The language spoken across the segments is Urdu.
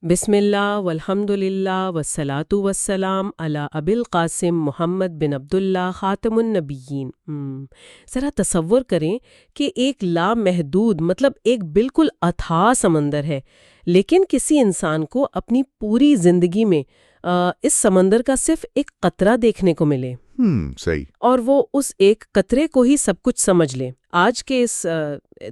بسم اللہ والحمد للہ والصلاۃ والسلام علی ابی القاسم محمد بن عبداللہ خاتم النبیین۔ ذرا تصور کریں کہ ایک لامحدود ایک بالکل اتھاہ سمندر ہے، لیکن کسی انسان کو اپنی پوری زندگی میں اس سمندر کا صرف ایک قطرہ دیکھنے کو ملے۔ صحیح۔ اور وہ اس ایک قطرے کو ہی سب کچھ سمجھ لے۔ آج کے اس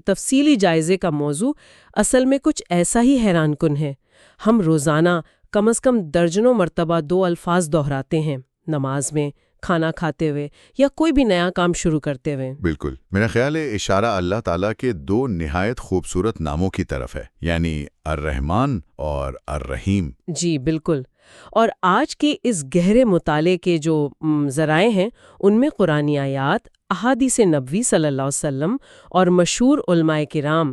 تفصیلی جائزے کا موضوع اصل میں کچھ ایسا ہی حیران کن ہے۔ ہم روزانہ کم از کم درجنوں مرتبہ 2 الفاظ دہراتے ہیں، نماز میں، کھانا کھاتے ہوئے یا کوئی بھی نیا کام شروع کرتے ہوئے۔ بالکل، میرا خیال ہے اشارہ اللہ تعالیٰ کے 2 نہایت خوبصورت ناموں کی طرف ہے، یعنی الرحمن اور الرحیم۔ جی بالکل، اور آج کے اس گہرے مطالعے کے جو ذرائع ہیں ان میں قرآنی آیات، احادیث نبوی صلی اللہ علیہ وسلم اور مشہور علماء کرام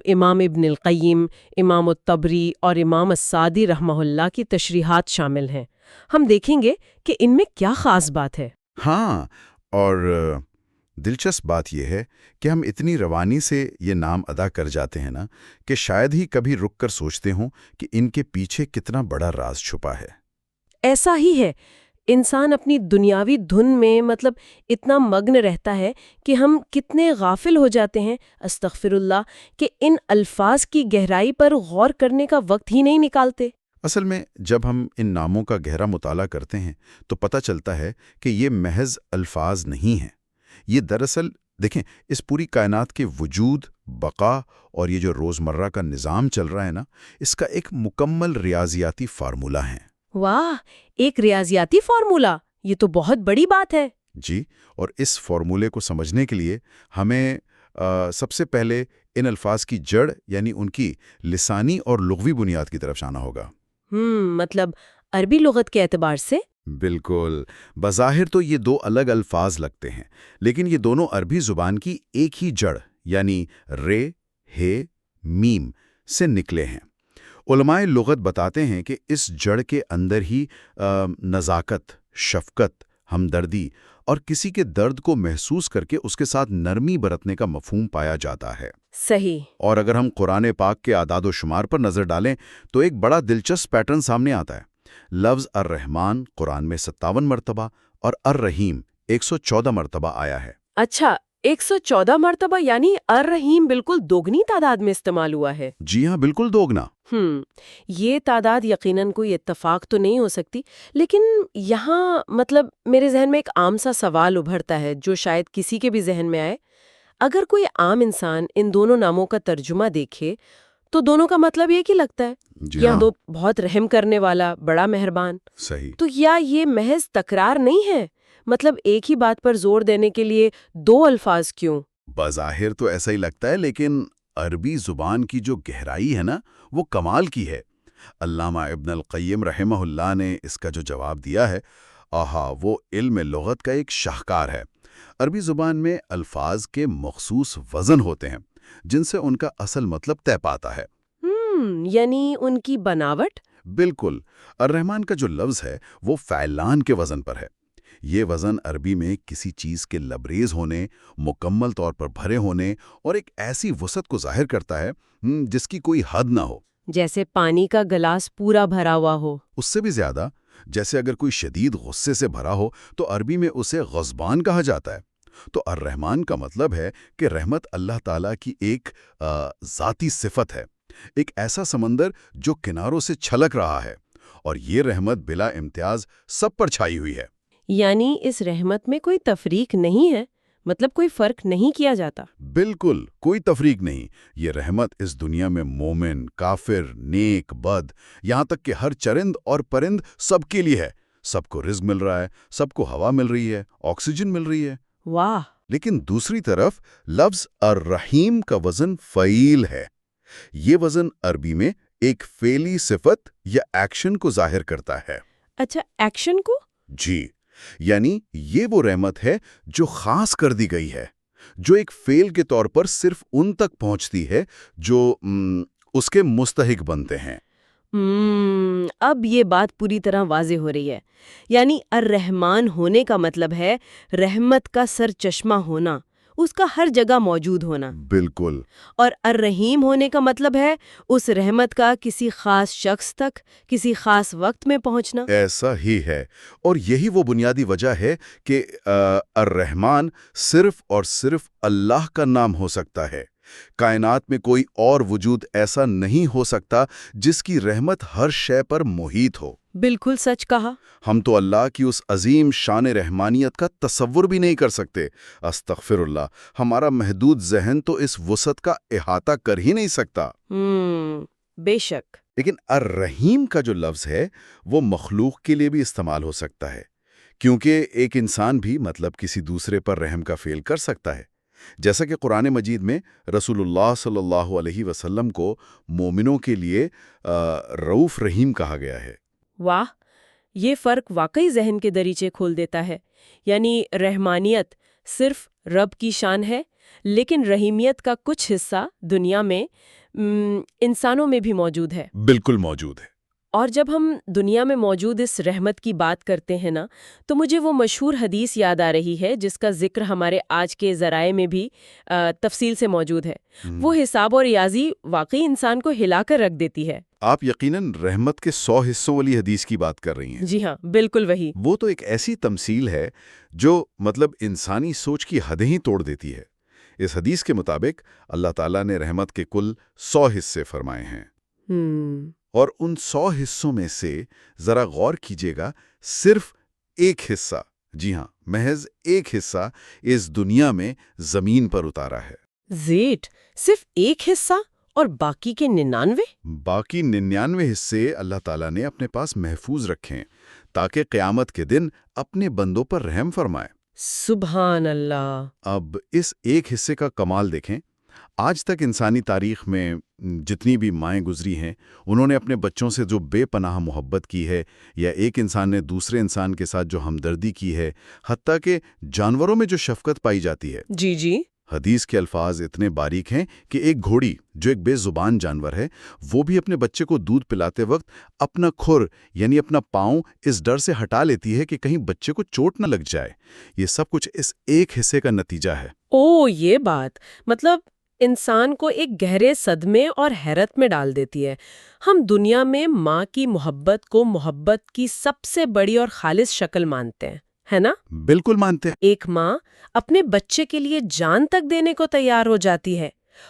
امام ابن القیم، امام الطبری اور امام السعدی رحمہ اللہ کی تشریحات شامل ہیں۔ ہم دیکھیں گے کہ ان میں کیا خاص بات ہے۔ ہاں، اور دلچسپ بات یہ ہے کہ ہم اتنی روانی سے یہ نام ادا کر جاتے ہیں نا کہ شاید ہی کبھی رک کر سوچتے ہوں کہ ان کے پیچھے کتنا بڑا راز چھپا ہے۔ ایسا ہی ہے، انسان اپنی دنیاوی دھن میں اتنا مگن رہتا ہے کہ ہم کتنے غافل ہو جاتے ہیں، استغفر اللہ، کہ ان الفاظ کی گہرائی پر غور کرنے کا وقت ہی نہیں نکالتے۔ اصل میں جب ہم ان ناموں کا گہرا مطالعہ کرتے ہیں تو پتہ چلتا ہے کہ یہ محض الفاظ نہیں ہیں، یہ دراصل دیکھیں اس پوری کائنات کے وجود، بقا اور یہ جو روزمرہ کا نظام چل رہا ہے نا، اس کا ایک مکمل ریاضیاتی فارمولہ ہے۔ واہ، ایک ریاضیاتی فارمولا، یہ تو بہت بڑی بات ہے۔ جی، اور اس فارمولے کو سمجھنے کے لیے ہمیں سب سے پہلے ان الفاظ کی جڑ یعنی ان کی لسانی اور لغوی بنیاد کی طرف جانا ہوگا۔ عربی لغت کے اعتبار سے؟ بالکل، بظاہر تو یہ 2 الگ الفاظ لگتے ہیں، لیکن یہ دونوں عربی زبان کی ایک ہی جڑ یعنی رے، ہے، میم سے نکلے ہیں۔ علماء لغت بتاتے ہیں کہ اس جڑ کے اندر ہی نزاکت، شفقت، ہمدردی اور کسی کے درد کو محسوس کر کے اس کے ساتھ نرمی برتنے کا مفہوم پایا جاتا ہے۔ صحیح۔ اور اگر ہم قرآن پاک کے اعداد و شمار پر نظر ڈالیں تو ایک بڑا دلچسپ پیٹرن سامنے آتا ہے۔ لفظ الرحمن قرآن میں 57 مرتبہ اور الرحیم 114 مرتبہ آیا ہے۔ اچھا، 114 مرتبہ، یعنی الرحیم بالکل دوگنی تعداد میں استعمال ہوا ہے۔ جی ہاں، بالکل دوگنا۔ یہ تعداد یقیناً کوئی اتفاق تو نہیں ہو سکتی، لیکن یہاں میرے ذہن میں ایک عام سا سوال ابھرتا ہے جو شاید کسی کے بھی ذہن میں آئے۔ اگر کوئی عام انسان ان دونوں ناموں کا ترجمہ دیکھے تو دونوں کا مطلب ایک ہی لگتا ہے، جی ہاں، دو بہت رحم کرنے والا، بڑا مہربان۔ صحیح۔ تو یا یہ محض تکرار نہیں ہے؟ ایک ہی بات پر زور دینے کے لیے 2 الفاظ کیوں؟ بظاہر تو ایسا ہی لگتا ہے، لیکن عربی زبان کی جو گہرائی ہے نا وہ کمال کی ہے۔ علامہ ابن القیم رحمہ اللہ نے اس کا جو جواب دیا ہے، وہ علم لغت کا ایک شاہکار ہے۔ عربی زبان میں الفاظ کے مخصوص وزن ہوتے ہیں جن سے ان کا اصل مطلب طے پاتا ہے۔ یعنی ان کی بناوٹ؟ بالکل، الرحمن کا جو لفظ ہے وہ فعلان کے وزن پر ہے۔ یہ وزن عربی میں کسی چیز کے لبریز ہونے، مکمل طور پر بھرے ہونے اور ایک ایسی وسعت کو ظاہر کرتا ہے جس کی کوئی حد نہ ہو۔ جیسے پانی کا گلاس پورا بھرا ہوا ہو۔ اس سے بھی زیادہ، جیسے اگر کوئی شدید غصے سے بھرا ہو تو عربی میں اسے غضبان کہا جاتا ہے۔ تو الرحمن کا مطلب ہے کہ رحمت اللہ تعالیٰ کی ایک ذاتی صفت ہے، ایک ایسا سمندر جو کناروں سے چھلک رہا ہے، اور یہ رحمت بلا امتیاز سب پر چھائی ہوئی ہے۔ یعنی اس رحمت میں کوئی تفریق نہیں ہے، کوئی فرق نہیں کیا جاتا۔ بالکل، کوئی تفریق نہیں۔ یہ رحمت اس دنیا میں مومن، کافر، نیک، بد، یہاں تک کہ ہر چرند اور پرند سب کے لیے ہے۔ سب کو رزق مل رہا ہے، سب کو ہوا مل رہی ہے، آکسیجن مل رہی ہے۔ واہ! لیکن دوسری طرف لفظ الرحیم کا وزن فعیل ہے۔ یہ وزن عربی میں ایک فعلی صفت یا ایکشن کو ظاہر کرتا ہے۔ اچھا، ایکشن کو؟ جی، یعنی یہ وہ رحمت ہے جو خاص کر دی گئی ہے، جو ایک فعل کے طور پر صرف ان تک پہنچتی ہے جو اس کے مستحق بنتے ہیں۔ اب یہ بات پوری طرح واضح ہو رہی ہے۔ یعنی الرحمن ہونے کا مطلب ہے رحمت کا سر چشمہ ہونا، اس کا ہر جگہ موجود ہونا۔ بالکل۔ اور الرحیم ہونے کا مطلب ہے اس رحمت کا کسی خاص شخص تک کسی خاص وقت میں پہنچنا۔ ایسا ہی ہے، اور یہی وہ بنیادی وجہ ہے کہ الرحمن صرف اور صرف اللہ کا نام ہو سکتا ہے۔ کائنات میں کوئی اور وجود ایسا نہیں ہو سکتا جس کی رحمت ہر شے پر محیط ہو۔ بالکل سچ کہا۔ ہم تو اللہ کی اس عظیم شان رحمانیت کا تصور بھی نہیں کر سکتے۔ استغفر اللہ، ہمارا محدود ذہن تو اس وسعت کا احاطہ کر ہی نہیں سکتا۔ بے شک۔ لیکن الرحیم کا جو لفظ ہے وہ مخلوق کے لیے بھی استعمال ہو سکتا ہے، کیونکہ ایک انسان بھی کسی دوسرے پر رحم کا فعل کر سکتا ہے، جیسا کہ قرآن مجید میں رسول اللہ صلی اللہ علیہ وسلم کو مومنوں کے لیے رؤوف رحیم کہا گیا ہے۔ واہ، یہ فرق واقعی ذہن کے دریچے کھول دیتا ہے۔ یعنی رحمانیت صرف رب کی شان ہے، لیکن رحیمیت کا کچھ حصہ دنیا میں انسانوں میں بھی موجود ہے۔ بالکل موجود ہے۔ اور جب ہم دنیا میں موجود اس رحمت کی بات کرتے ہیں نا، تو مجھے وہ مشہور حدیث یاد آ رہی ہے جس کا ذکر ہمارے آج کے ذرائع میں بھی تفصیل سے موجود ہے۔ وہ حساب اور ریاضی واقعی انسان کو ہلا کر رکھ دیتی ہے۔ آپ یقیناً رحمت کے 100 حصوں والی حدیث کی بات کر رہی ہیں۔ جی ہاں، بالکل وہی۔ وہ تو ایک ایسی تمثیل ہے جو انسانی سوچ کی حدیں ہی توڑ دیتی ہے۔ اس حدیث کے مطابق اللہ تعالیٰ نے رحمت کے کل 100 حصے فرمائے ہیں، اور ان 100 حصوں میں سے ذرا غور کیجیے گا، صرف ایک حصہ، جی ہاں، محض ایک حصہ اس دنیا میں زمین پر اتارا ہے۔ زیٹ، صرف ایک حصہ؟ اور باقی کے 99؟ باقی 99 حصے اللہ تعالیٰ نے اپنے پاس محفوظ رکھے ہیں تاکہ قیامت کے دن اپنے بندوں پر رحم فرمائے۔ سبحان اللہ۔ اب اس ایک حصے کا کمال دیکھیں۔ آج تک انسانی تاریخ میں جتنی بھی مائیں گزری ہیں، انہوں نے اپنے بچوں سے جو بے پناہ محبت کی ہے، یا ایک انسان نے دوسرے انسان کے ساتھ جو ہمدردی کی ہے، حتیٰ کہ جانوروں میں جو شفقت پائی جاتی ہے۔ جی۔ حدیث کے الفاظ اتنے باریک ہیں کہ ایک گھوڑی جو ایک بے زبان جانور ہے، وہ بھی اپنے بچے کو دودھ پلاتے وقت اپنا کھر یعنی اپنا پاؤں اس ڈر سے ہٹا لیتی ہے کہ کہیں بچے کو چوٹ نہ لگ جائے۔ یہ سب کچھ اس ایک حصے کا نتیجہ ہے۔ یہ بات مطلب انسان کو ایک گہرے صدمے اور حیرت میں ڈال دیتی ہے۔ ہم دنیا میں ماں کی محبت کو محبت کی سب سے بڑی اور خالص شکل مانتے ہیں، ہے نا؟ بالکل مانتے ہیں۔ ایک ماں اپنے بچے کے لیے جان تک دینے کو تیار ہو جاتی ہے،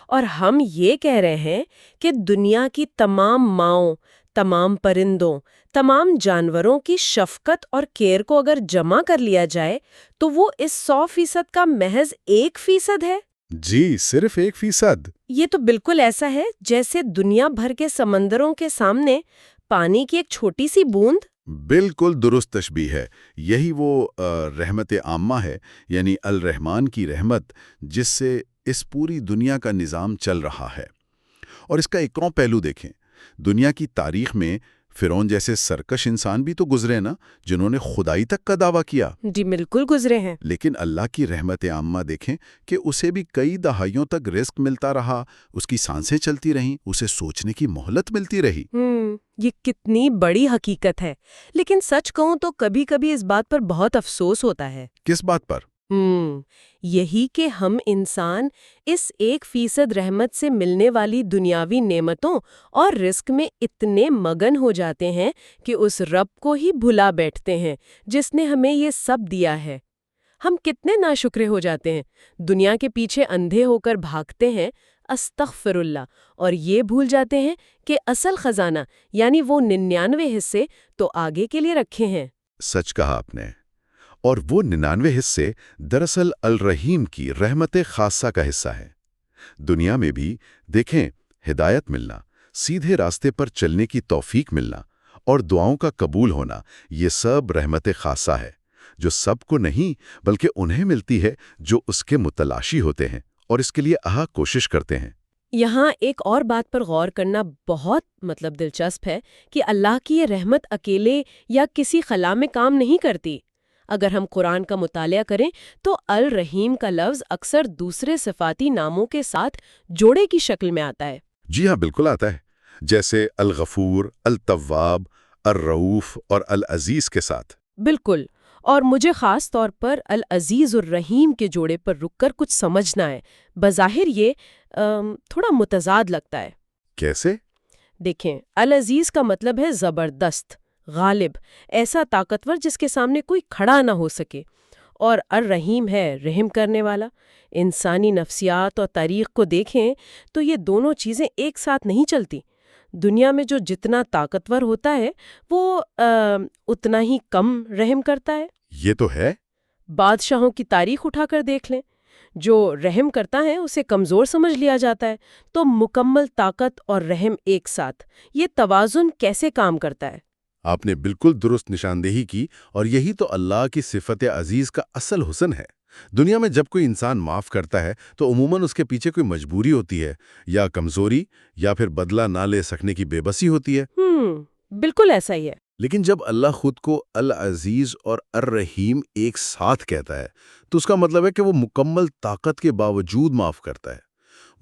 اور ہم یہ کہہ رہے ہیں کہ دنیا کی تمام ماؤں، تمام پرندوں، تمام جانوروں کی شفقت اور کیئر کو اگر جمع کر لیا جائے تو وہ اس 100% کا محض 1% ہے۔ جی، صرف 1%۔ یہ تو بالکل ایسا ہے جیسے دنیا بھر کے سمندروں کے سامنے پانی کی ایک چھوٹی سی بوند۔ بالکل درست تشبیہ ہے۔ یہی وہ رحمت عامہ ہے، یعنی الرحمن کی رحمت، جس سے اس پوری دنیا کا نظام چل رہا ہے۔ اور اس کا ایک اور پہلو دیکھیں، دنیا کی تاریخ میں فرعون جیسے سرکش انسان بھی تو گزرے نا، جنہوں نے خدائی تک کا دعویٰ کیا۔ جی بالکل گزرے ہیں۔ لیکن اللہ کی رحمت عامہ دیکھیں کہ اسے بھی کئی دہائیوں تک رزق ملتا رہا، اس کی سانسیں چلتی رہیں، اسے سوچنے کی مہلت ملتی رہی۔ یہ کتنی بڑی حقیقت ہے، لیکن سچ کہوں تو کبھی کبھی اس بات پر بہت افسوس ہوتا ہے۔ کس بات پر؟ یہی کہ ہم انسان اس 1% رحمت سے ملنے والی دنیاوی نعمتوں اور رزق میں اتنے مگن ہو جاتے ہیں کہ اس رب کو ہی بھلا بیٹھتے ہیں جس نے ہمیں یہ سب دیا ہے۔ ہم کتنے ناشکرے ہو جاتے ہیں، دنیا کے پیچھے اندھے ہو کر بھاگتے ہیں، استغفر اللہ، اور یہ بھول جاتے ہیں کہ اصل خزانہ یعنی وہ 99 حصے تو آگے کے لیے رکھے ہیں۔ سچ کہا آپ نے۔ اور وہ 99 حصے دراصل الرحیم کی رحمت خاصہ کا حصہ ہے۔ دنیا میں بھی دیکھیں، ہدایت ملنا، سیدھے راستے پر چلنے کی توفیق ملنا اور دعاؤں کا قبول ہونا، یہ سب رحمت خاصہ ہے، جو سب کو نہیں بلکہ انہیں ملتی ہے جو اس کے متلاشی ہوتے ہیں اور اس کے لیے کوشش کرتے ہیں۔ یہاں ایک اور بات پر غور کرنا بہت دلچسپ ہے کہ اللہ کی یہ رحمت اکیلے یا کسی خلا میں کام نہیں کرتی۔ اگر ہم قرآن کا مطالعہ کریں تو الرحیم کا لفظ اکثر دوسرے صفاتی ناموں کے ساتھ جوڑے کی شکل میں آتا ہے۔ جی ہاں، بالکل آتا ہے، جیسے الغفور، التواب، الرؤوف اور العزیز کے ساتھ۔ بالکل، اور مجھے خاص طور پر العزیز الرحیم کے جوڑے پر رک کر کچھ سمجھنا ہے۔ بظاہر یہ تھوڑا متضاد لگتا ہے۔ کیسے؟ دیکھیں، العزیز کا مطلب ہے زبردست، غالب، ایسا طاقتور جس کے سامنے کوئی کھڑا نہ ہو سکے، اور الرحیم ہے رحم کرنے والا۔ انسانی نفسیات اور تاریخ کو دیکھیں تو یہ دونوں چیزیں ایک ساتھ نہیں چلتی۔ دنیا میں جو جتنا طاقتور ہوتا ہے وہ اتنا ہی کم رحم کرتا ہے۔ یہ تو ہے۔ بادشاہوں کی تاریخ اٹھا کر دیکھ لیں، جو رحم کرتا ہے اسے کمزور سمجھ لیا جاتا ہے۔ تو مکمل طاقت اور رحم ایک ساتھ، یہ توازن کیسے کام کرتا ہے؟ آپ نے بالکل درست نشاندہی کی، اور یہی تو اللہ کی صفت عزیز کا اصل حسن ہے۔ دنیا میں جب کوئی انسان معاف کرتا ہے تو عموماً اس کے پیچھے کوئی مجبوری ہوتی ہے، یا کمزوری، یا پھر بدلہ نہ لے سکنے کی بے بسی ہوتی ہے۔ بالکل ایسا ہی ہے۔ لیکن جب اللہ خود کو العزیز اور الرحیم ایک ساتھ کہتا ہے تو اس کا مطلب ہے کہ وہ مکمل طاقت کے باوجود معاف کرتا ہے۔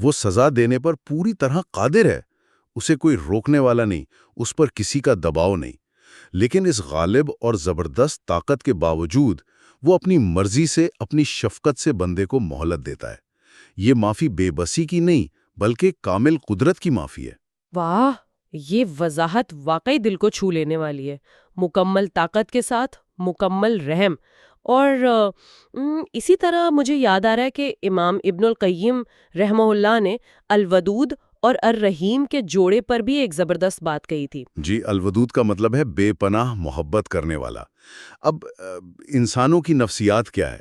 وہ سزا دینے پر پوری طرح قادر ہے، اسے کوئی روکنے والا نہیں، اس پر کسی کا دباؤ نہیں۔ لیکن اس غالب اور زبردست طاقت کے باوجود وہ اپنی مرضی سے، اپنی شفقت سے بندے کو مہلت دیتا ہے۔ یہ معافی بے بسی کی نہیں بلکہ کامل قدرت کی معافی ہے۔ واہ، یہ وضاحت واقعی دل کو چھو لینے والی ہے۔ مکمل طاقت کے ساتھ مکمل رحم۔ اور اسی طرح مجھے یاد آ رہا ہے کہ امام ابن القیم رحمہ اللہ نے الودود اور الرحیم کے جوڑے پر بھی ایک زبردست بات کہی تھی۔ جی، الودود کا مطلب ہے بے پناہ محبت کرنے والا۔ اب انسانوں کی نفسیات کیا ہے؟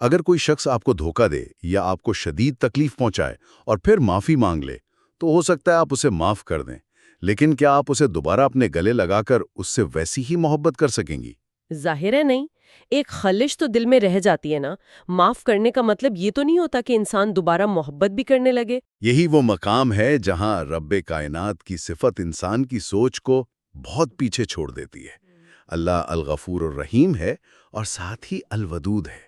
اگر کوئی شخص آپ کو دھوکہ دے یا آپ کو شدید تکلیف پہنچائے اور پھر معافی مانگ لے تو ہو سکتا ہے آپ اسے معاف کر دیں، لیکن کیا آپ اسے دوبارہ اپنے گلے لگا کر اس سے ویسی ہی محبت کر سکیں گی؟ ظاہر ہے نہیں۔ ایک خلش تو دل میں رہ جاتی ہے نا۔ معاف کرنے کا مطلب یہ تو نہیں ہوتا کہ انسان دوبارہ محبت بھی کرنے لگے۔ یہی وہ مقام ہے جہاں رب کائنات کی صفت انسان کی سوچ کو بہت پیچھے چھوڑ دیتی ہے۔ اللہ الغفور الرحیم ہے اور ساتھ ہی الودود ہے۔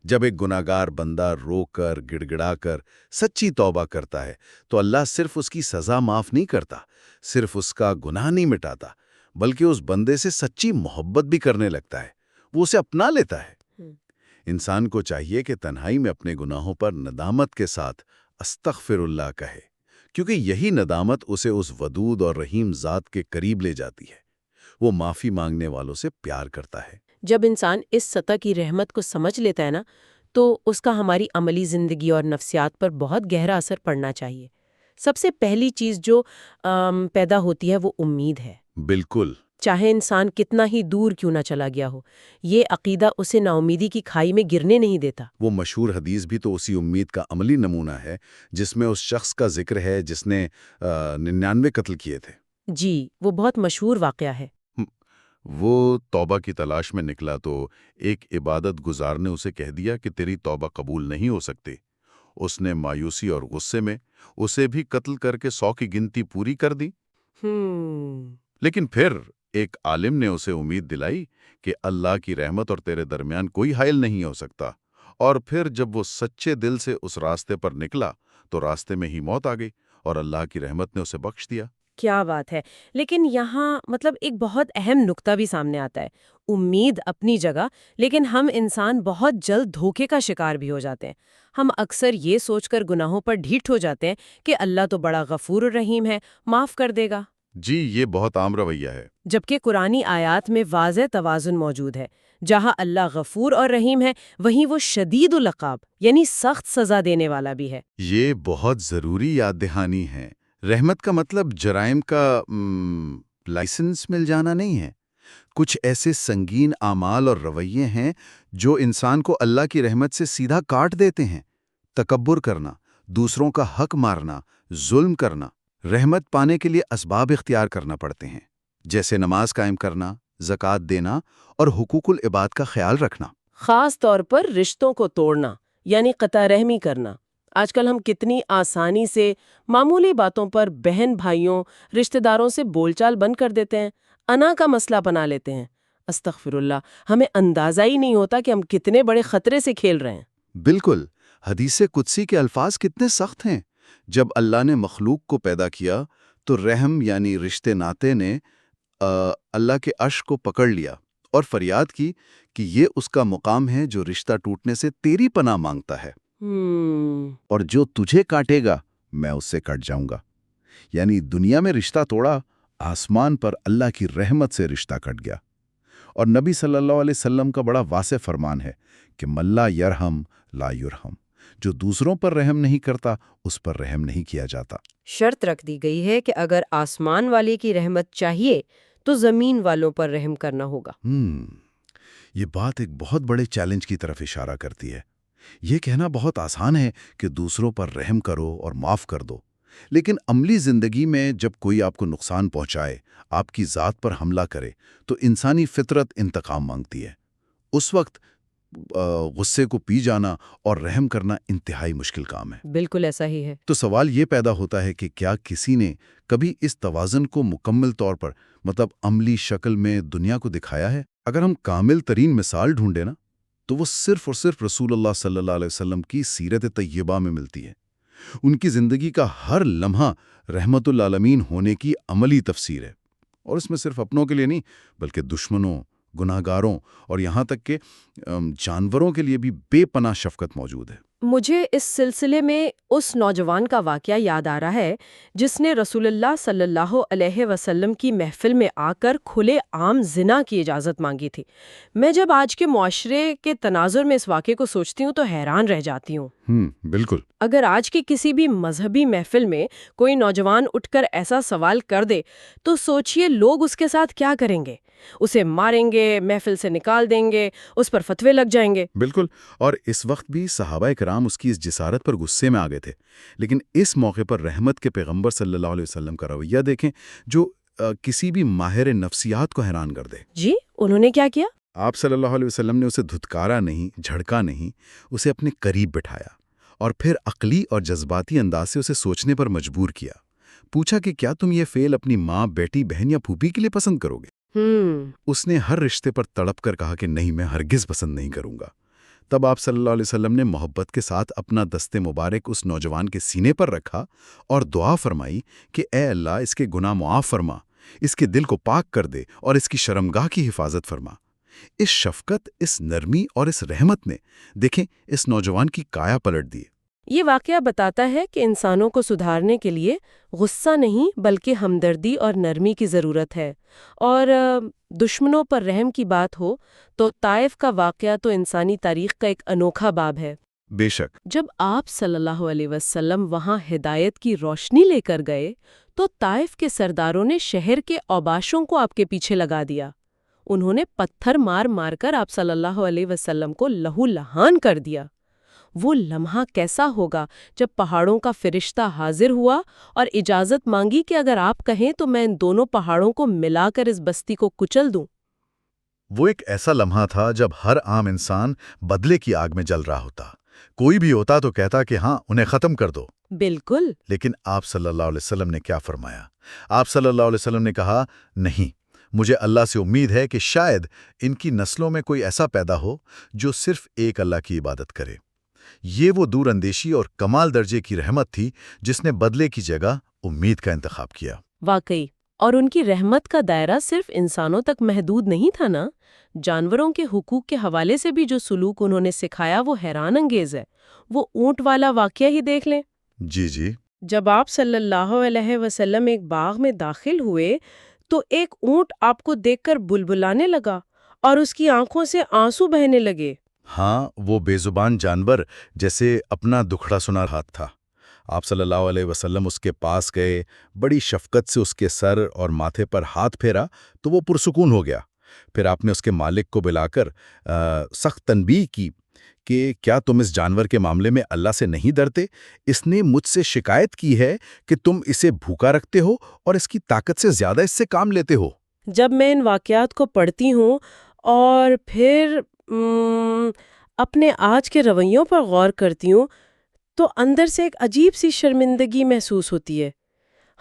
جب ایک گناہگار بندہ رو کر گڑ گڑا کر سچی توبہ کرتا ہے تو اللہ صرف اس کی سزا معاف نہیں کرتا، صرف اس کا گناہ نہیں مٹاتا، بلکہ اس بندے سے سچی محبت بھی کرنے لگتا ہے، وہ اسے اپنا لیتا ہے۔ انسان کو چاہیے کہ تنہائی میں اپنے گناہوں پر ندامت کے ساتھ استغفر اللہ کہے، کیونکہ یہی ندامت اسے اس ودود اور رحیم ذات کے قریب لے جاتی ہے۔ وہ معافی مانگنے والوں سے پیار کرتا ہے۔ جب انسان اس سطح کی رحمت کو سمجھ لیتا ہے نا، تو اس کا ہماری عملی زندگی اور نفسیات پر بہت گہرا اثر پڑنا چاہیے۔ سب سے پہلی چیز جو پیدا ہوتی ہے وہ امید ہے۔ بالکل۔ چاہے انسان کتنا ہی دور کیوں نہ چلا گیا ہو، یہ عقیدہ اسے نا امیدی کی کھائی میں گرنے نہیں دیتا۔ وہ مشہور حدیث بھی تو اسی امید کا عملی نمونہ ہے، جس میں اس شخص کا ذکر ہے جس نے 99 قتل کیے تھے۔ جی، وہ بہت مشہور واقعہ ہے۔ وہ توبہ کی تلاش میں نکلا تو ایک عبادت گزار نے اسے کہہ دیا کہ تیری توبہ قبول نہیں ہو سکتی۔ اس نے مایوسی اور غصے میں اسے بھی قتل کر کے 100 کی گنتی پوری کر دی۔ لیکن پھر ایک عالم نے اسے امید دلائی کہ اللہ کی رحمت اور تیرے درمیان کوئی حائل نہیں ہو سکتا، اور پھر جب وہ سچے دل سے اس راستے پر نکلا تو راستے میں ہی موت آ گئی اور اللہ کی رحمت نے اسے بخش دیا۔ کیا بات ہے! لیکن یہاں ایک بہت اہم نقطہ بھی سامنے آتا ہے۔ امید اپنی جگہ، لیکن ہم انسان بہت جلد دھوکے کا شکار بھی ہو جاتے ہیں۔ ہم اکثر یہ سوچ کر گناہوں پر ڈھیٹ ہو جاتے ہیں کہ اللہ تو بڑا غفور الرحیم ہے، معاف کر دے گا۔ جی، یہ بہت عام رویہ ہے۔ جبکہ قرآنی آیات میں واضح توازن موجود ہے۔ جہاں اللہ غفور اور رحیم ہے، وہیں وہ شدید العقاب یعنی سخت سزا دینے والا بھی ہے۔ یہ بہت ضروری یاد دہانی ہے۔ رحمت کا مطلب جرائم کا لائسنس مل جانا نہیں ہے۔ کچھ ایسے سنگین اعمال اور رویے ہیں جو انسان کو اللہ کی رحمت سے سیدھا کاٹ دیتے ہیں۔ تکبر کرنا، دوسروں کا حق مارنا، ظلم کرنا۔ رحمت پانے کے لیے اسباب اختیار کرنا پڑتے ہیں، جیسے نماز قائم کرنا، زکوٰۃ دینا اور حقوق العباد کا خیال رکھنا۔ خاص طور پر رشتوں کو توڑنا یعنی قطع رحمی کرنا۔ آج کل ہم کتنی آسانی سے معمولی باتوں پر بہن بھائیوں، رشتہ داروں سے بول چال بند کر دیتے ہیں، انا کا مسئلہ بنا لیتے ہیں۔ استغفر اللہ، ہمیں اندازہ ہی نہیں ہوتا کہ ہم کتنے بڑے خطرے سے کھیل رہے ہیں۔ بالکل، حدیث قدسی کے الفاظ کتنے سخت ہیں۔ جب اللہ نے مخلوق کو پیدا کیا تو رحم یعنی رشتے ناتے نے اللہ کے عرش کو پکڑ لیا اور فریاد کی کہ یہ اس کا مقام ہے جو رشتہ ٹوٹنے سے تیری پناہ مانگتا ہے، اور جو تجھے کاٹے گا میں اس سے کٹ جاؤں گا۔ یعنی دنیا میں رشتہ توڑا، آسمان پر اللہ کی رحمت سے رشتہ کٹ گیا۔ اور نبی صلی اللہ علیہ وسلم کا بڑا واضح فرمان ہے کہ من لا یرحم لا یرحم، جو دوسروں پر رحم نہیں کرتا اس پر رحم نہیں کیا جاتا۔ شرط رکھ دی گئی ہے کہ اگر آسمان والے کی رحمت چاہیے تو زمین والوں پر رحم کرنا ہوگا۔ یہ بات ایک بہت بڑے چیلنج کی طرف اشارہ کرتی ہے۔ یہ کہنا بہت آسان ہے کہ دوسروں پر رحم کرو اور معاف کر دو، لیکن عملی زندگی میں جب کوئی آپ کو نقصان پہنچائے، آپ کی ذات پر حملہ کرے، تو انسانی فطرت انتقام مانگتی ہے۔ اس وقت غصے کو پی جانا اور رحم کرنا انتہائی مشکل کام ہے۔ بالکل ایسا ہی ہے۔ تو سوال یہ پیدا ہوتا ہے کہ کیا کسی نے کبھی اس توازن کو مکمل طور پر عملی شکل میں دنیا کو دکھایا ہے؟ اگر ہم کامل ترین مثال ڈھونڈیں نا، تو وہ صرف اور صرف رسول اللہ صلی اللہ علیہ وسلم کی سیرت طیبہ میں ملتی ہے۔ ان کی زندگی کا ہر لمحہ رحمت للعالمین ہونے کی عملی تفسیر ہے، اور اس میں صرف اپنوں کے لیے نہیں بلکہ دشمنوں، گناہگاروں اور یہاں تک کہ جانوروں کے لیے بھی بے پناہ شفقت موجود ہے۔ مجھے اس سلسلے میں اس نوجوان کا واقعہ یاد آ رہا ہے جس نے رسول اللہ صلی اللہ علیہ وسلم کی محفل میں آ کر کھلے عام زنا کی اجازت مانگی تھی۔ میں جب آج کے معاشرے کے تناظر میں اس واقعے کو سوچتی ہوں تو حیران رہ جاتی ہوں۔ بالکل۔ اگر آج کی کسی بھی مذہبی محفل میں کوئی نوجوان اٹھ کر ایسا سوال کر دے تو سوچئے لوگ اس کے ساتھ کیا کریں گے؟ اسے ماریں گے، محفل سے نکال دیں گے، اس پر فتوے لگ جائیں گے۔ بالکل، اور اس وقت بھی صحابہ کرام اس کی اس جسارت پر غصے میں آ گئے تھے، لیکن اس موقع پر رحمت کے پیغمبر صلی اللہ علیہ وسلم کا رویہ دیکھیں جو کسی بھی ماہر نفسیات کو حیران کر دے۔ جی، انہوں نے کیا کیا؟ آپ صلی اللہ علیہ وسلم نے اسے دھتکارا نہیں، جھڑکا نہیں، اسے اپنے قریب بٹھایا اور پھر عقلی اور جذباتی انداز سے اسے سوچنے پر مجبور کیا۔ پوچھا کہ کیا تم یہ فعل اپنی ماں، بیٹی، بہن یا پھوپھی کے لیے پسند کرو گے؟ اس نے ہر رشتے پر تڑپ کر کہا کہ نہیں، میں ہرگز پسند نہیں کروں گا۔ تب آپ صلی اللہ علیہ وسلم نے محبت کے ساتھ اپنا دست مبارک اس نوجوان کے سینے پر رکھا اور دعا فرمائی کہ اے اللہ، اس کے گناہ معاف فرما، اس کے دل کو پاک کر دے اور اس کی شرمگاہ کی حفاظت فرما۔ اس شفقت، اس نرمی اور اس رحمت نے دیکھیں اس نوجوان کی کایا پلٹ دی۔ یہ واقعہ بتاتا ہے کہ انسانوں کو سدھارنے کے لیے غصہ نہیں بلکہ ہمدردی اور نرمی کی ضرورت ہے۔ اور دشمنوں پر رحم کی بات ہو تو طائف کا واقعہ تو انسانی تاریخ کا ایک انوکھا باب ہے۔ بے شک۔ جب آپ صلی اللہ علیہ وسلم وہاں ہدایت کی روشنی لے کر گئے تو طائف کے سرداروں نے شہر کے اوباشوں کو آپ کے پیچھے لگا دیا۔ انہوں نے پتھر مار مار کر آپ صلی اللہ علیہ وسلم کو لہو لہان کر دیا۔ وہ لمحہ کیسا ہوگا جب پہاڑوں کا فرشتہ حاضر ہوا اور اجازت مانگی کہ اگر آپ کہیں تو میں ان دونوں پہاڑوں کو ملا کر اس بستی کو کچل دوں۔ وہ ایک ایسا لمحہ تھا جب ہر عام انسان بدلے کی آگ میں جل رہا ہوتا۔ کوئی بھی ہوتا تو کہتا کہ ہاں، انہیں ختم کر دو۔ بالکل۔ لیکن آپ صلی اللہ علیہ وسلم نے کیا فرمایا؟ آپ صلی اللہ علیہ وسلم نے کہا، نہیں، مجھے اللہ سے امید ہے کہ شاید ان کی نسلوں میں کوئی ایسا پیدا ہو جو صرف ایک اللہ کی عبادت کرے۔ یہ وہ دور اندیشی اور کمال درجے کی رحمت تھی جس نے بدلے کی جگہ امید کا انتخاب کیا۔ واقعی، اور ان کی رحمت کا دائرہ صرف انسانوں تک محدود نہیں تھا نا، جانوروں کے حقوق کے حوالے سے بھی جو سلوک انہوں نے سکھایا وہ حیران انگیز ہے۔ وہ اونٹ والا واقعہ ہی دیکھ لیں۔ جی۔ جب آپ صلی اللہ علیہ وسلم ایک باغ میں داخل ہوئے تو ایک اونٹ آپ کو دیکھ کر بلبلانے لگا اور اس کی آنکھوں سے آنسو بہنے لگے۔ ہاں، وہ بے زبان جانور جیسے اپنا دکھڑا سنا ہاتھ تھا۔ آپ صلی اللہ علیہ وسلم اس کے پاس گئے، بڑی شفقت سے اس کے سر اور ماتھے پر ہاتھ پھیرا تو وہ پرسکون ہو گیا۔ پھر آپ نے اس کے مالک کو بلا کر سخت تنبیہ کی کہ کیا تم اس جانور کے معاملے میں اللہ سے نہیں ڈرتے؟ اس نے مجھ سے شکایت کی ہے کہ تم اسے بھوکا رکھتے ہو اور اس کی طاقت سے زیادہ اس سے کام لیتے ہو۔ جب میں ان واقعات کو پڑھتی ہوں اور پھر اپنے آج کے رویوں پر غور کرتی ہوں تو اندر سے ایک عجیب سی شرمندگی محسوس ہوتی ہے۔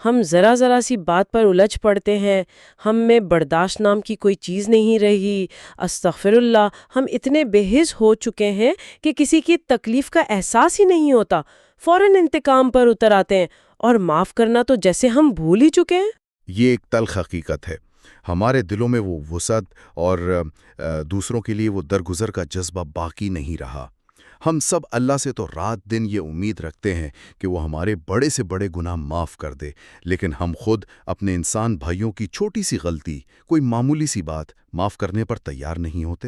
ہم ذرا سی بات پر الجھ پڑتے ہیں، ہم میں برداشت نام کی کوئی چیز نہیں رہی۔ استغفر اللہ، ہم اتنے بے حس ہو چکے ہیں کہ کسی کی تکلیف کا احساس ہی نہیں ہوتا، فوراً انتقام پر اتر آتے ہیں اور معاف کرنا تو جیسے ہم بھول ہی چکے ہیں۔ یہ ایک تلخ حقیقت ہے۔ ہمارے دلوں میں وہ وسعت اور دوسروں کے لیے وہ درگزر کا جذبہ باقی نہیں رہا۔ ہم سب اللہ سے تو رات دن یہ امید رکھتے ہیں کہ وہ ہمارے بڑے سے بڑے گناہ معاف کر دے، لیکن ہم خود اپنے انسان بھائیوں کی چھوٹی سی غلطی، کوئی معمولی سی بات معاف کرنے پر تیار نہیں ہوتے۔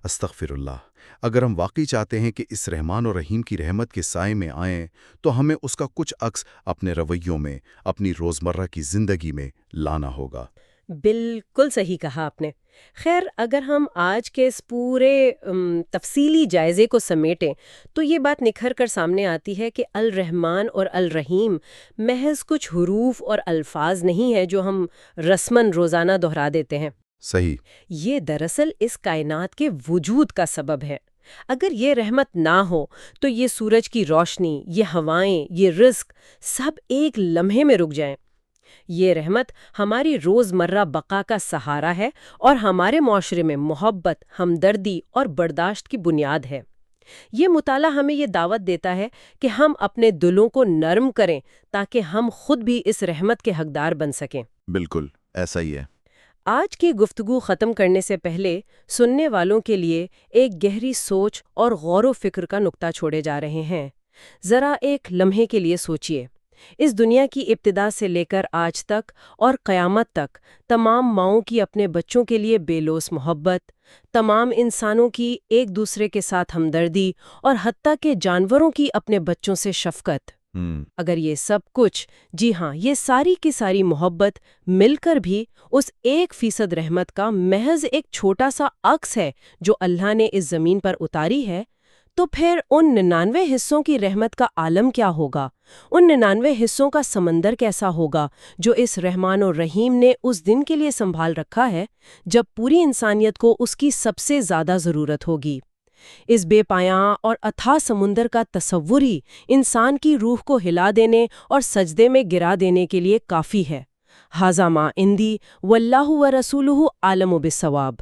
استغفر اللہ۔ اگر ہم واقعی چاہتے ہیں کہ اس رحمان و رحیم کی رحمت کے سائے میں آئیں تو ہمیں اس کا کچھ عکس اپنے رویوں میں، اپنی روزمرہ کی زندگی میں لانا ہوگا۔ بالکل صحیح کہا آپ نے۔ خیر، اگر ہم آج کے اس پورے تفصیلی جائزے کو سمیٹیں تو یہ بات نکھر کر سامنے آتی ہے کہ الرحمن اور الرحیم محض کچھ حروف اور الفاظ نہیں ہے جو ہم رسماً روزانہ دہرا دیتے ہیں۔ صحیح۔ یہ دراصل اس کائنات کے وجود کا سبب ہے۔ اگر یہ رحمت نہ ہو تو یہ سورج کی روشنی، یہ ہوائیں، یہ رزق سب ایک لمحے میں رک جائیں۔ یہ رحمت ہماری روزمرہ بقا کا سہارا ہے اور ہمارے معاشرے میں محبت، ہمدردی اور برداشت کی بنیاد ہے۔ یہ مطالعہ ہمیں یہ دعوت دیتا ہے کہ ہم اپنے دلوں کو نرم کریں تاکہ ہم خود بھی اس رحمت کے حقدار بن سکیں۔ بالکل ایسا ہی ہے۔ آج کی گفتگو ختم کرنے سے پہلے سننے والوں کے لیے ایک گہری سوچ اور غور و فکر کا نقطہ چھوڑے جا رہے ہیں۔ ذرا ایک لمحے کے لیے سوچئے، اس دنیا کی ابتدا سے لے کر آج تک اور قیامت تک تمام ماؤں کی اپنے بچوں کے لیے بے لوث محبت، تمام انسانوں کی ایک دوسرے کے ساتھ ہمدردی اور حتیٰ کہ جانوروں کی اپنے بچوں سے شفقت۔ اگر یہ سب کچھ، جی ہاں، یہ ساری کی ساری محبت مل کر بھی اس 1% رحمت کا محض ایک چھوٹا سا عکس ہے جو اللہ نے اس زمین پر اتاری ہے، تو پھر ان 99 حصوں کی رحمت کا عالم کیا ہوگا؟ ان 99 حصوں کا سمندر کیسا ہوگا جو اس رحمان و رحیم نے اس دن کے لیے سنبھال رکھا ہے جب پوری انسانیت کو اس کی سب سے زیادہ ضرورت ہوگی؟ اس بے پایاں اور اتھاہ سمندر کا تصور ہی انسان کی روح کو ہلا دینے اور سجدے میں گرا دینے کے لیے کافی ہے۔ ھذا ما عندی واللہ ورسولہ اعلم بالصواب۔